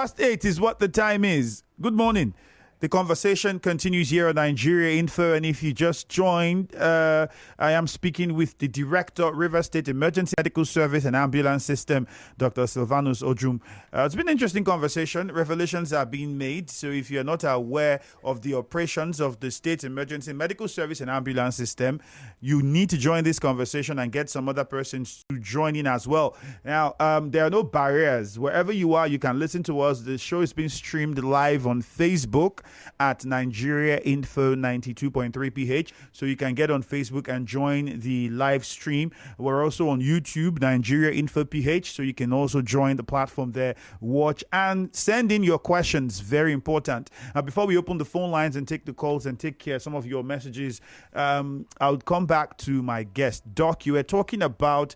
8:15 is what the time is. Good morning. The conversation continues here on Nigeria Info, and if you just joined, I am speaking with the Director, River State Emergency Medical Service and Ambulance System, Dr. Sylvanus Ojum. It's been an interesting conversation. Revelations are being made, so if you're not aware of the operations of the State Emergency Medical Service and Ambulance System, you need to join this conversation and get some other persons to join in as well. Now, there are no barriers. Wherever you are, you can listen to us. The show is being streamed live on Facebook at Nigeria Info 92.3 PH. So you can get on Facebook and join the live stream. We're also on YouTube, Nigeria Info PH. So you can also join the platform there, watch, and send in your questions. Very important. Before we open the phone lines and take the calls and take care of some of your messages, I'll come back to my guest. Doc, you were talking about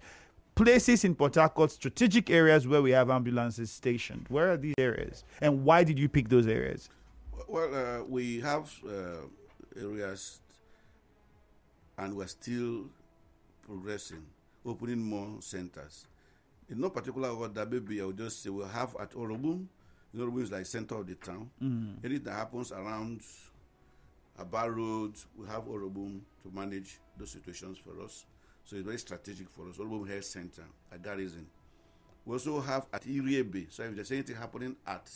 places in Port Harcourt, strategic areas where we have ambulances stationed. Where are these areas? And why did you pick those areas? Well, we have areas, and we're still progressing, opening more centers. In no particular order, maybe I would just say we'll have at Ojum. Ojum is like center of the town. Anything that happens around Aba Road, we have Ojum to manage those situations for us. So it's very strategic for us. Ojum Health Center at Garrison. We also have at Iriebe. So if there's anything happening at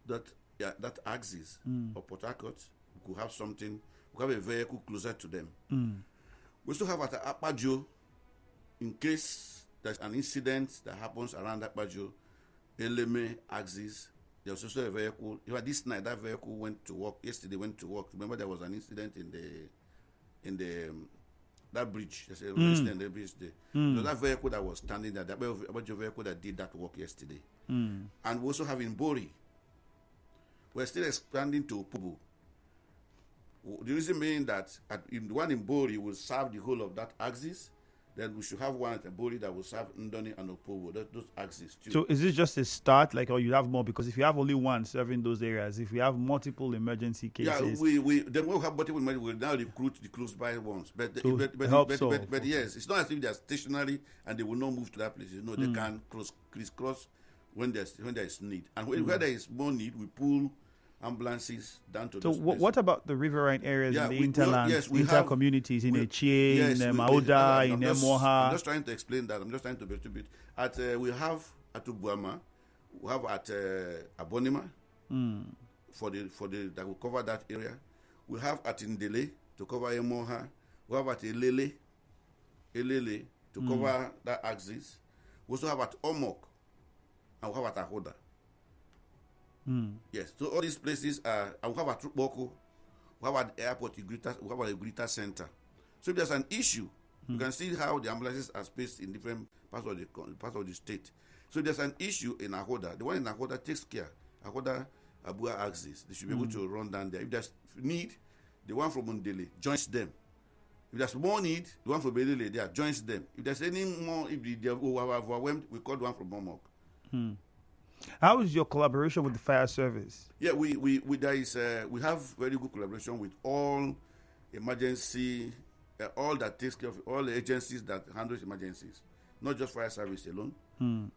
that axis of Port Harcourt, we could have something, we have a vehicle closer to them. We also have at Akpajo, in case there's an incident that happens around Akpajo, Eleme axis, there's also a vehicle. This night, that vehicle went to work. Yesterday, went to work. Remember, there was an incident in that bridge. There's an incident in the bridge there. So that vehicle that was standing there, that vehicle that did that work yesterday. And we also have in Bori. We're still expanding to Pubu. The reason being that the one in Bori will serve the whole of that axis. Then we should have one at Bori that will serve Ndoni and Opobo, those axes too. So is it just a start, or you have more? Because if you have only one serving those areas, if we have multiple emergency cases... Yeah, then we'll have multiple emergency, we'll now recruit the close by ones. But yes, it's not as if they are stationary and they will not move to that place. You know, they can crisscross when there is need. And where there is more need, we pull ambulances down to those places. So what about the riverine areas in the hinterland, inter-communities in Echie, in Mauda, in Emoha? I'm just trying to explain that. I'm just trying to be a little bit. We have at Ubuama, we have at Abonima, for the that will cover that area. We have at Ndele to cover Emoha. We have at Elele to cover that axis. We also have at Omok, and we have at Ahoda. Yes, so all these places are. We have at Boko, we have at the airport, we have at a greater center. So if there's an issue, you can see how the ambulances are spaced in different parts of the state. So if there's an issue in Ahoda, the one in Ahoda takes care. Ahoda Abua axis, they should be able to run down there. If there's need, the one from Mundele joins them. If there's more need, the one from Belele there joins them. If there's any more, if they are overwhelmed, we call the one from Momok. How is your collaboration with the fire service? Yeah, we have very good collaboration with all emergency, all that takes care of all the agencies that handle emergencies, not just fire service alone,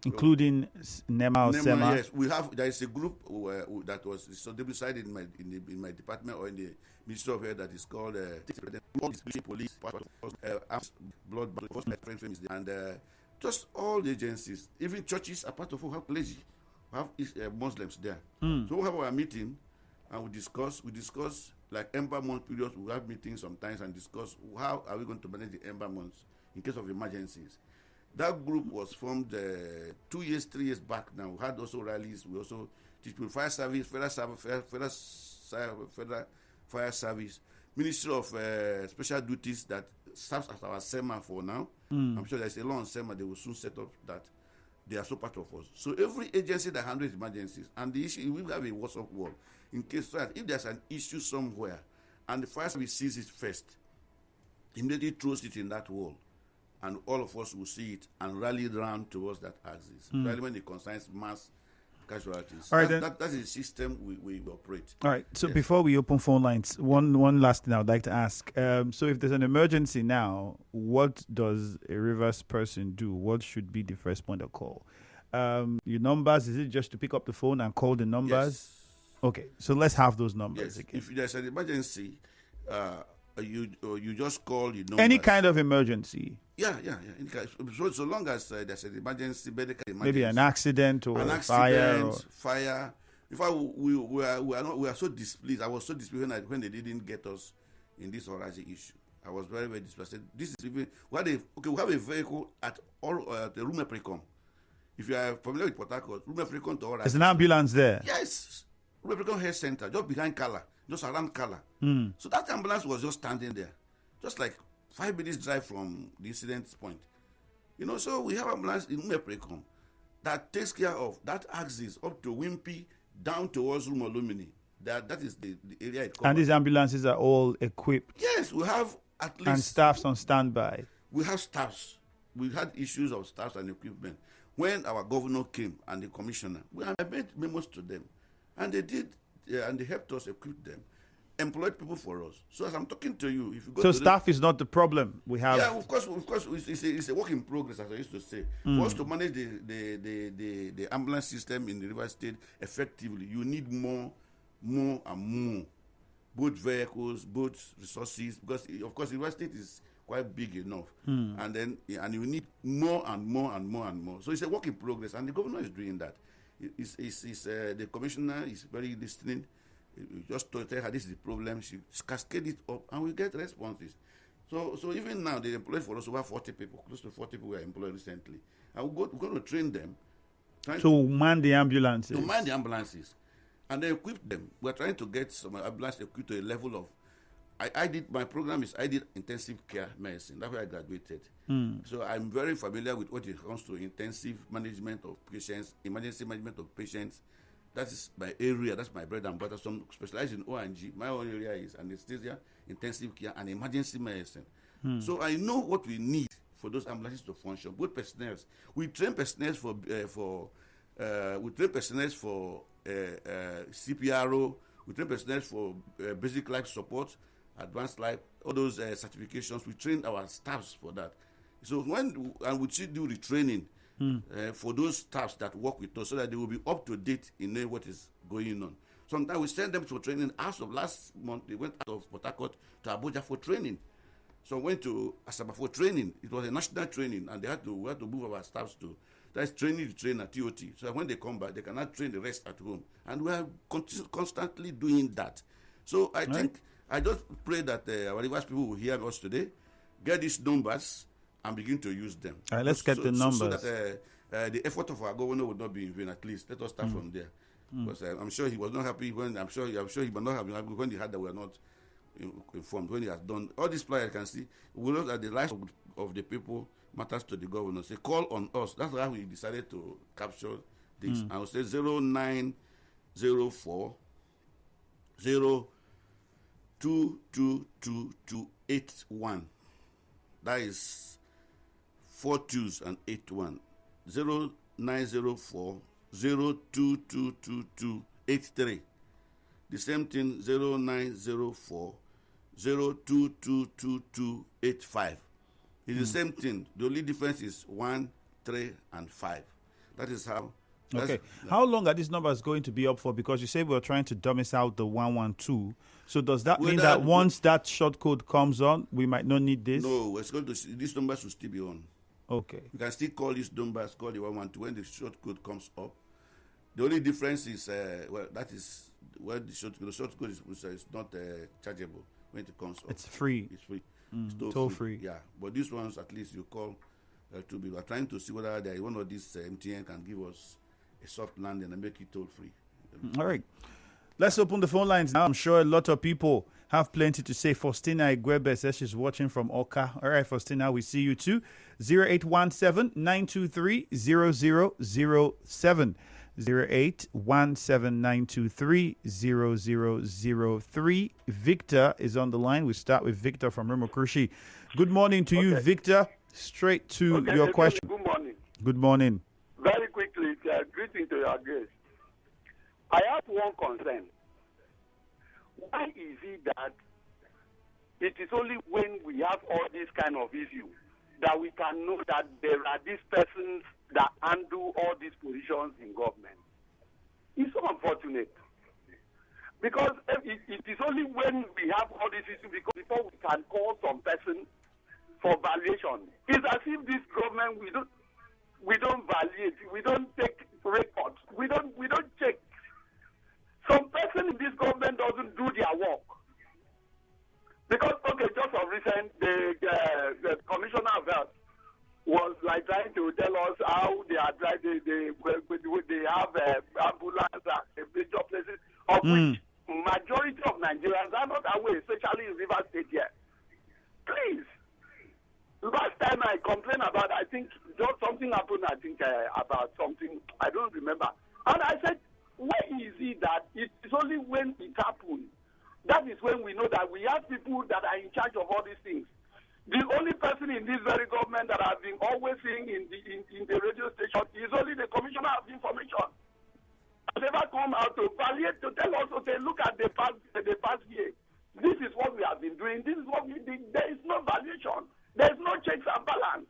including NEMA or SEMA. Yes, there is a group that was decided in my department or in the Ministry of Health that is called police, blood, and just all the agencies, even churches are part of our clergy. We have Muslims there. So we have our meeting and we discuss like Ember month periods. We have meetings sometimes and discuss how are we going to manage the Ember months in case of emergencies. That group was formed 3 years back now. We had also rallies. We also teach people fire service, federal fire service, Ministry of Special Duties that serves as our SEMA for now. I'm sure there's a law on SEMA. They will soon set up that. They are so part of us. So every agency that handles emergencies, and the issue, we have a WhatsApp wall in case so that if there's an issue somewhere and the fire service sees it first, immediately throws it in that wall, and all of us will see it and rally around towards that axis. Rally when it concerns mass casualties. All right, that is the system we operate. All right. So before we open phone lines, one last thing I would like to ask. So if there's an emergency now, what does a Rivers person do? What should be the first point of call? your numbers? Is it just to pick up the phone and call the numbers? Yes. Okay, so let's have those numbers Yes. again. If there's an emergency, you just call your numbers. Any kind of emergency. Yeah. So long as there's an emergency, medical emergency. Maybe an accident or fire. In fact, we are so displeased. I was so displeased when they didn't get us in this Oraji issue. I was very, very displeased. This is even we have a vehicle at the Rume Precom. If you are familiar with Port Harcourt, Rume Precom to Oraji. There's an ambulance there. Yes, Rume Precom Health Center, just behind Kala, just around Kala. So that ambulance was just standing there, just like 5 minutes drive from the incident point. So we have ambulance in Rume Precom that takes care of that axis up to Wimpy down towards Rumo Lumini. That is the area it covers. And these ambulances are all equipped. Yes, we have at least. And staffs on standby. We have staffs. We had issues of staffs and equipment. When our governor came and the commissioner, I made memos to them. And they did, and they helped us equip them, employed people for us. So as I'm talking to you, if you go so to staff is not the problem. We have. Yeah, of course, it's a work in progress, as I used to say. For us to manage the ambulance system in the River State effectively, you need more and more, both vehicles, both resources, because of course the River State is quite big enough, and you need more and more and more and more. So it's a work in progress, and the governor is doing that. The commissioner is very listening. You just tell her this is the problem. She cascade it up, and we get responses. So even now, they employ for us over 40 people, close to 40 people were employed recently, and we're going to train them. To man the ambulances. And they equip them. We're trying to get some ambulance equipped to a level of. My program is I did intensive care medicine. That's where I graduated. So I'm very familiar with what it comes to intensive management of patients, emergency management of patients. That is my area. That's my bread and butter. Some specialize in ONG. My own area is anesthesia, intensive care, and emergency medicine. So I know what we need for those ambulances to function. Both personnel. We train personnel for CPRO. We train personnel for basic life support, advanced life, all those certifications. We train our staffs for that. So we should do the training for those staffs that work with us so that they will be up to date in knowing what is going on. Sometimes we send them to training. As of last month, they went out of Port Harcourt to Abuja for training. So went to Asaba for training. It was a national training, and we had to move our staffs to. That's training the trainer, TOT. So when they come back, they cannot train the rest at home. And we are constantly doing that. So I think, I just pray that our Rivers people will hear us today, get these numbers, and begin to use them. All right, let's get the numbers. So that the effort of our governor would not be in vain, at least. Let us start from there. Because I'm sure he was not happy when, I'm sure he was not happy when he heard that we are not informed. When he has done, all these players can see, we know that the lives of the people matters to the governor. Say, call on us. That's why we decided to capture this. I will say 0904 022281. That is 4 2s and 81. 0904 022283. The same thing 0904 022285. It's the same thing. The only difference is 1, 3, and 5. That is how. Okay. How long are these numbers going to be up for? Because you say we're trying to domicile the 112. So does that mean that once that short code comes on, we might not need this? No, it's going to. These numbers will still be on. Okay. You can still call these numbers, call the 112 when the short code comes up. The only difference is, that is when the short code is not chargeable when it comes up. It's free. It's free. It's toll free. Yeah, but these ones at least you call to be. We're trying to see whether there is one of these MTN can give us a soft landing and make it toll free. All right, let's open the phone lines now. I'm sure a lot of people have plenty to say. Faustina Igwebe says she's watching from Oka. All right, Faustina, we see you too. 0817-923-0007. 0817-923-0003. Victor is on the line. We start with Victor from Rimokrushi. Good morning to you, Victor. Straight to your question. Good morning. Good morning. Very quickly, greeting to your guest. I have one concern. Why is it that it is only when we have all these kind of issues that we can know that there are these persons that undo all these positions in government. It's so unfortunate. Because it is only when we have all these issues before we can call some person for valuation. It's as if this government we don't validate, we don't take records, we don't check. Some person in this government doesn't do their work. Because just of recent the commissioner of health was like trying to tell us how they are trying they have ambulance at major places of which majority of Nigerians are not aware, especially in River State here. Please. Last time I complained about, I think just something happened, about something, I don't remember. And I said, where is it that it is only when it happens? That is when we know that we have people that are in charge of all these things. The only person in this very government that I've been always seeing in the radio station is only the Commissioner of Information. Never come out to palliate, to tell us, okay, look at the past year. This is what we have been doing. This is what we did. There is no valuation. There is no checks and balance.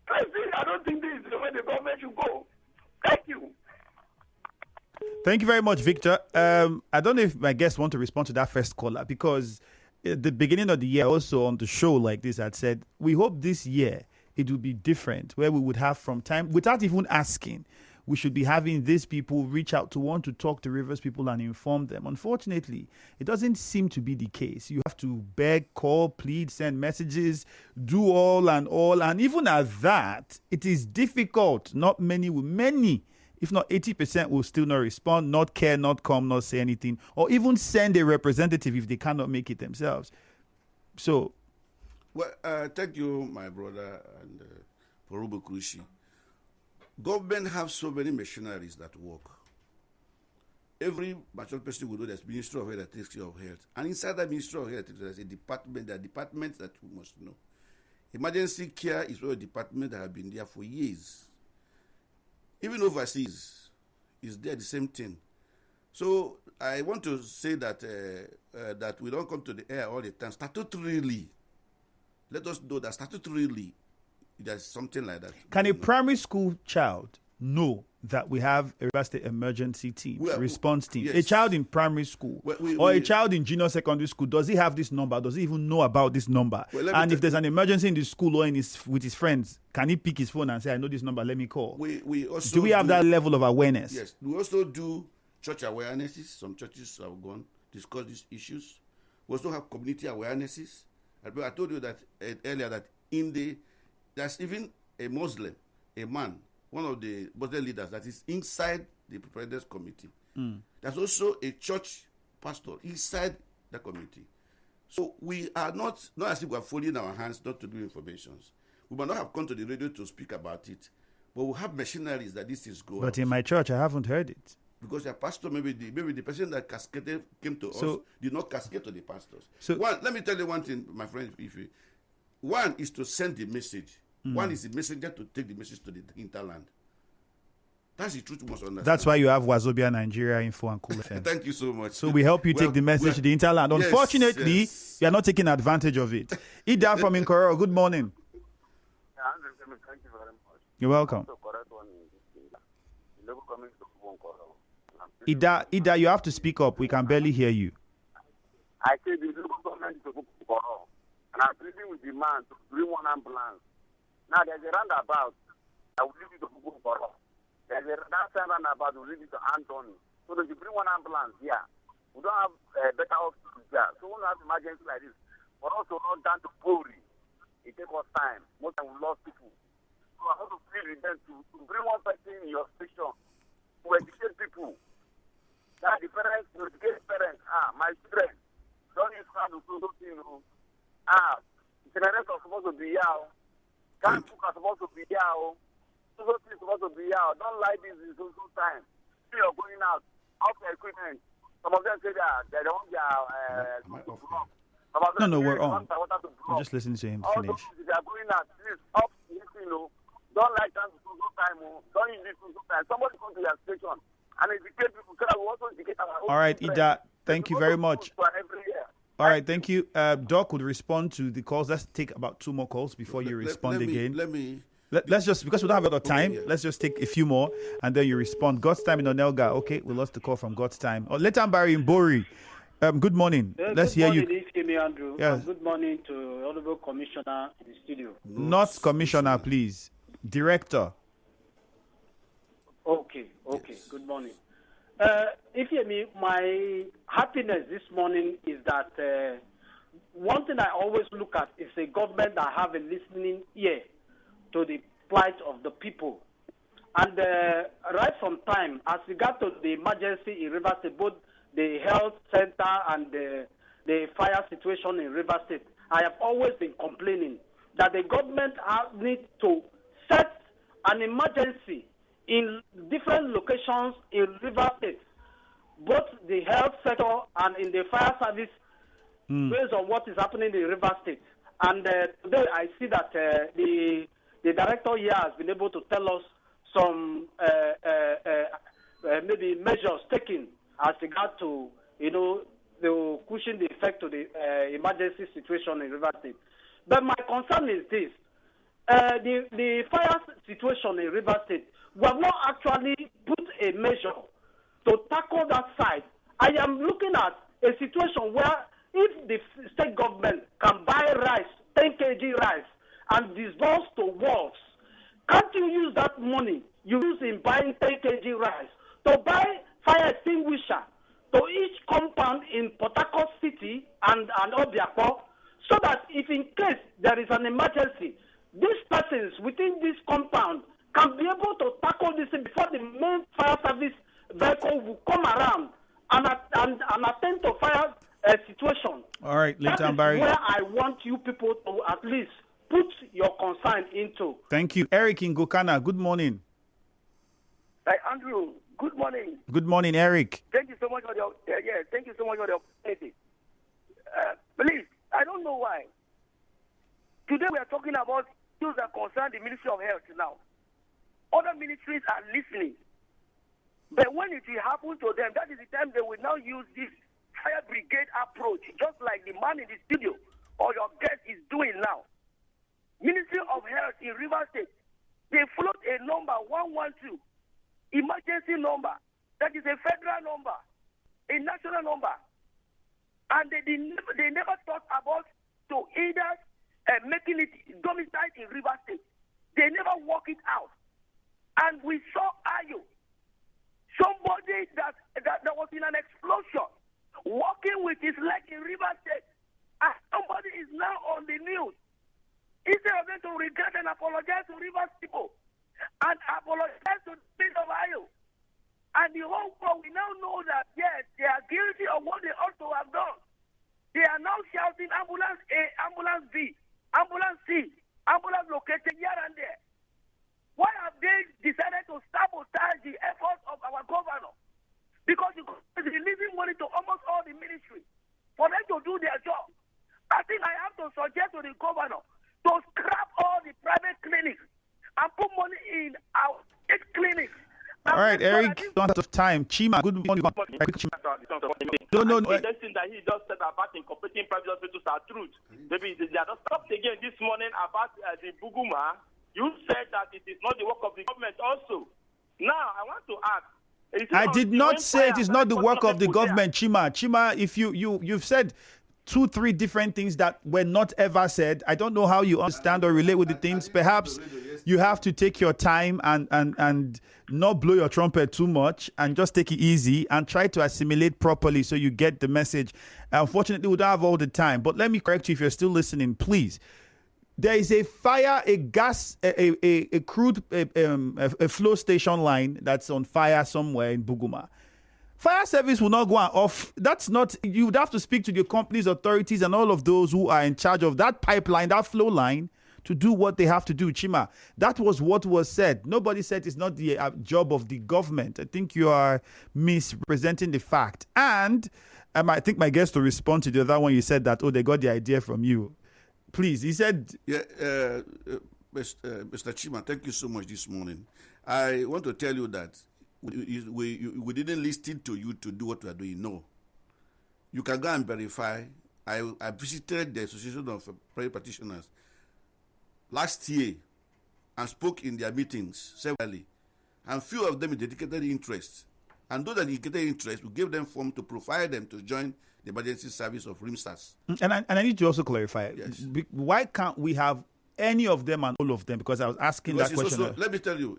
I don't think this is the way the government should go. Thank you. Thank you very much, Victor. I don't know if my guests want to respond to that first caller, because at the beginning of the year, also on the show like this, I'd said, we hope this year it will be different, where we would have from time, without even asking, we should be having these people reach out to want to talk to Rivers people and inform them. Unfortunately, it doesn't seem to be the case. You have to beg, call, plead, send messages, do all. And even at that, it is difficult. Not many, if not 80%, will still not respond, not care, not come, not say anything, or even send a representative if they cannot make it themselves. So. Well, thank you, my brother, and Porubo Krushi. Government have so many machineries that work. Every mature person will know there's Ministry of Health that takes care of health. And inside that Ministry of Health, there's a department, there are departments that we must know. Emergency care is one of the departments that have been there for years. Even overseas, is there the same thing. So I want to say that that we don't come to the air all the time. Statutorily, let us know that statutorily, there's something like that. Can a primary school child know that we have a River State emergency team, response team? Yes. A child in primary school a child in junior secondary school, does he have this number? Does he even know about this number? And if there's an emergency in the school or with his friends, can he pick his phone and say, I know this number, let me call? Do we have that level of awareness? Yes. We also do church awarenesses. Some churches have gone discuss these issues. We also have community awarenesses. I told you that earlier that there's even a Muslim, a man, one of the Muslim leaders that is inside the preparedness committee. There's also a church pastor inside the committee. So we are not as if we are folding our hands not to do informations. We might not have come to the radio to speak about it, but we have machineries that this is going. But in my church, I haven't heard it. Because your pastor, maybe the person that cascaded came to us did not cascade to the pastors. Let me tell you one thing, my friend. One is to send the message. One is the messenger to take the message to the hinterland. That's the truth we must understand. That's why you have Wazobia Nigeria Info and Cool FM. Thank you so much. So we help you take the message to the hinterland. Yes, Unfortunately, you are not taking advantage of it. Ida from Incororo, good morning. Thank you very much. You're welcome. Ida, you have to speak up. We can barely hear you. I say the local government is and I'm pleading with the man to bring one ambulance. Now there's a roundabout. I will leave it to Bukuru. There's a roundabout. We'll leave it to Anthony. So that you bring one ambulance here. We don't have better hospitals there. So when we have emergency like this, for us to run down to Bori, it takes us time. Most time we lost people. So I want to plead with them to bring one person in your station to educate people. That the parents, to educate parents. My children, don't use crowd to do something. Generators are supposed to be out. Can't cook are supposed to be out. Those things are supposed to be out. Don't like this in so time. See you're going out. Out the equipment. Some of them say that they don't get No, we're on. I'm just listening to him finish. They are going out. Please stop listening. Don't like that so time. Don't use this so time. Somebody come to your station and educate people. So that we also educate our own. All right, Ida. Thank you very much. All right, thank you. Doc would respond to the calls. Let's take about 2 more calls before you respond again. Let me Let's just, because we don't have a lot of time, let's just take a few more and then you respond. God's time in Onelga. Okay, we lost the call from God's time. Oh, Letambari in Bori. Good morning. Let's hear you. Good morning, Andrew. Yes. Good morning to Honorable Commissioner in the studio. Not Commissioner, please. Director. Okay. Yes. Good morning. My happiness this morning is that one thing I always look at is a government that have a listening ear to the plight of the people. And right from time, as regard to the emergency in River State, both the health center and the fire situation in River State, I have always been complaining that the government needs to set an emergency in different locations in River State, both the health sector and in the fire service, based on what is happening in River State. And today I see that the director here has been able to tell us some maybe measures taken as regard to, the cushion the effect to the emergency situation in River State. But my concern is this. The fire situation in River State, we have not actually put a measure to tackle that side. I am looking at a situation where if the state government can buy rice, 10 kg rice, and disburse to wards, can't you use that money you use in buying 10 kg rice to buy fire extinguisher to each compound in Port Harcourt City and Obiako, so that if in case there is an emergency, these persons within this compound can be able to tackle this before the main fire service vehicle will come around and attend to fire situation. All right, That is Letambari. where I want you people to at least put your concern into. Thank you. Eric in Gokana, good morning. Hey, Andrew, good morning. Good morning, Eric. Thank you so much for the thank you so much for the opportunity. Please, I don't know why. Today we are talking about issues that concern the Ministry of Health now. Other ministries are listening. But when it will happen to them, that is the time they will now use this fire brigade approach, just like the man in the studio or your guest is doing now. Ministry of Health in River State, they float a number 112, emergency number, that is a federal number, a national number. And they never thought about to either making it domiciled in River State. They never work it out. And we saw Ayo, somebody that was in an explosion, walking with his leg in River State, and somebody is now on the news. Instead of them to regret and apologize to River people and apologize to the state of Ayo. And the whole world, we now know that, yes, they are guilty of what they ought to have done. They are now shouting ambulance A, ambulance B, ambulance C, ambulance located here and there. Why have they decided to sabotage the efforts of our governor? Because the government is releasing money to almost all the ministries for them to do their job. I think I have to suggest to the governor to scrap all the private clinics and put money in our state clinics. All right, Eric, don't have time. Chima, good morning. No. The thing that he just said about incorporating private hospitals are truth. Maybe they are just stopped again this morning about the Buguma. You said that it is not the work of the government also. Now, I want to ask. I did not say it is not the work of the government, Chima. Chima, if you've said 2-3 different things that were not ever said, I don't know how you understand or relate with the things. Perhaps you have to take your time and not blow your trumpet too much and just take it easy and try to assimilate properly so you get the message. Unfortunately, we don't have all the time, but let me correct you if you're still listening, please. There is a fire, a gas, a crude, a flow station line that's on fire somewhere in Buguma. Fire service will not go off. That's not, you would have to speak to the company's authorities and all of those who are in charge of that pipeline, that flow line, to do what they have to do. Chima, that was what was said. Nobody said it's not the job of the government. I think you are misrepresenting the fact. And I think my guest will respond to the other one. You said that, they got the idea from you. Please, he said... Yeah, Mr. Chima, thank you so much this morning. I want to tell you that we didn't listen to you to do what we are doing. No. You can go and verify. I visited the Association of Private Practitioners last year and spoke in their meetings severally, and few of them dedicated interest. And those that dedicated interest, we gave them form to profile them to join the emergency service of RIMSAS. And I need to also clarify, Yes. Why can't we have any of them and all of them? Because I was asking Because that question. also, let me tell you,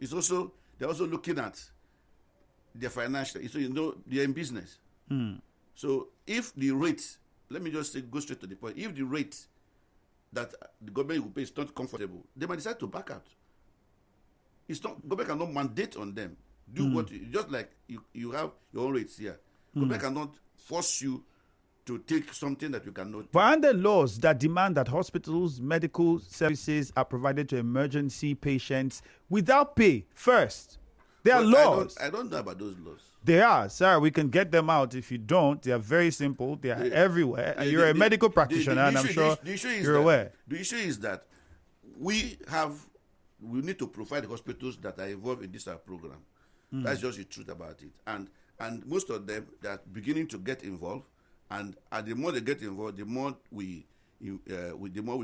they're also looking at their financial, so they're in business. So if the rate, let me just say, go straight to the point, if the rate that the government will pay is not comfortable, they might decide to back out. It's not, government cannot mandate on them. Do what just like you have your own rates here. Government cannot force you to take something that you cannot take. But aren't there laws that demand that hospitals, medical services are provided to emergency patients without pay first? There are laws. I don't know about those laws. They are, sir. We can get them out. If you don't, they are very simple. They are everywhere. And you're a medical practitioner, and I'm sure you're aware. The issue is that we need to provide the hospitals that are involved in this program. That's just the truth about it. And most of them, they are beginning to get involved. And the more they get involved, the more we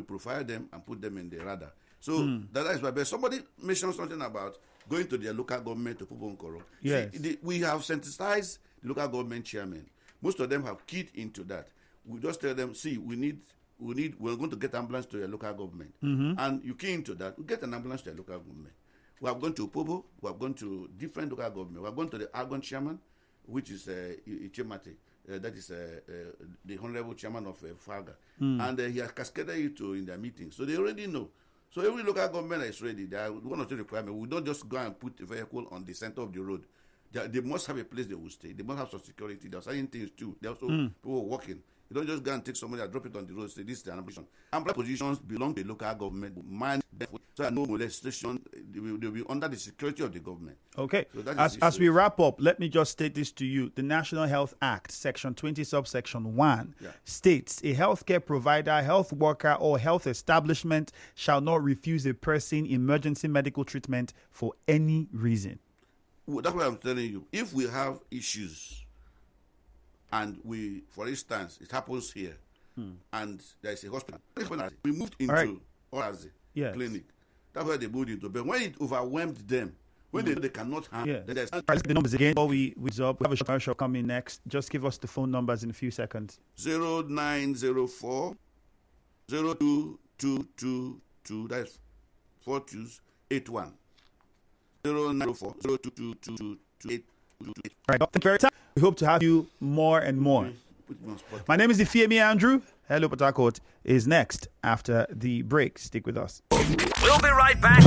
profile them and put them in the radar. So that is why. But somebody mentioned something about going to their local government to put on Koro. Yes. See, we have sensitized the local government chairman. Most of them have keyed into that. We just tell them, see, we're going to get ambulance to your local government. And you key into that, we get an ambulance to your local government. We have gone to Pobo, we have gone to different local government. We have gone to the Argon chairman, which is Ichemate. That is the honorable chairman of FAGA. And he has cascaded it in their meetings. So they already know. So every local government is ready. There are one or two requirements. We don't just go and put a vehicle on the center of the road. They must have a place they will stay. They must have some security. There are certain things too. There are also people working. You don't just go and take somebody and drop it on the road. Say this is an ambition. Ambulance positions belong to the local government. So no molestation. They will be under the security of the government. Okay. So as we wrap up, let me just state this to you. The National Health Act, Section 20, subsection 1, states a healthcare provider, health worker, or health establishment shall not refuse a person emergency medical treatment for any reason. Well, that's what I'm telling you. If we have issues, and for instance, it happens here, and there is a hospital, we moved into Orazi clinic. That's where they moved into. But when it overwhelmed them, when they cannot handle, then there's the numbers again. Before we up, we have a commercial coming next. Just give us the phone numbers in a few seconds. 0904 0222. That's 4281. 0904 0222. All right, Dr. Verita, we hope to have you more and more. My name is Ifeami Andrew. Hello, Port Harcourt is next after the break. Stick with us. We'll be right back.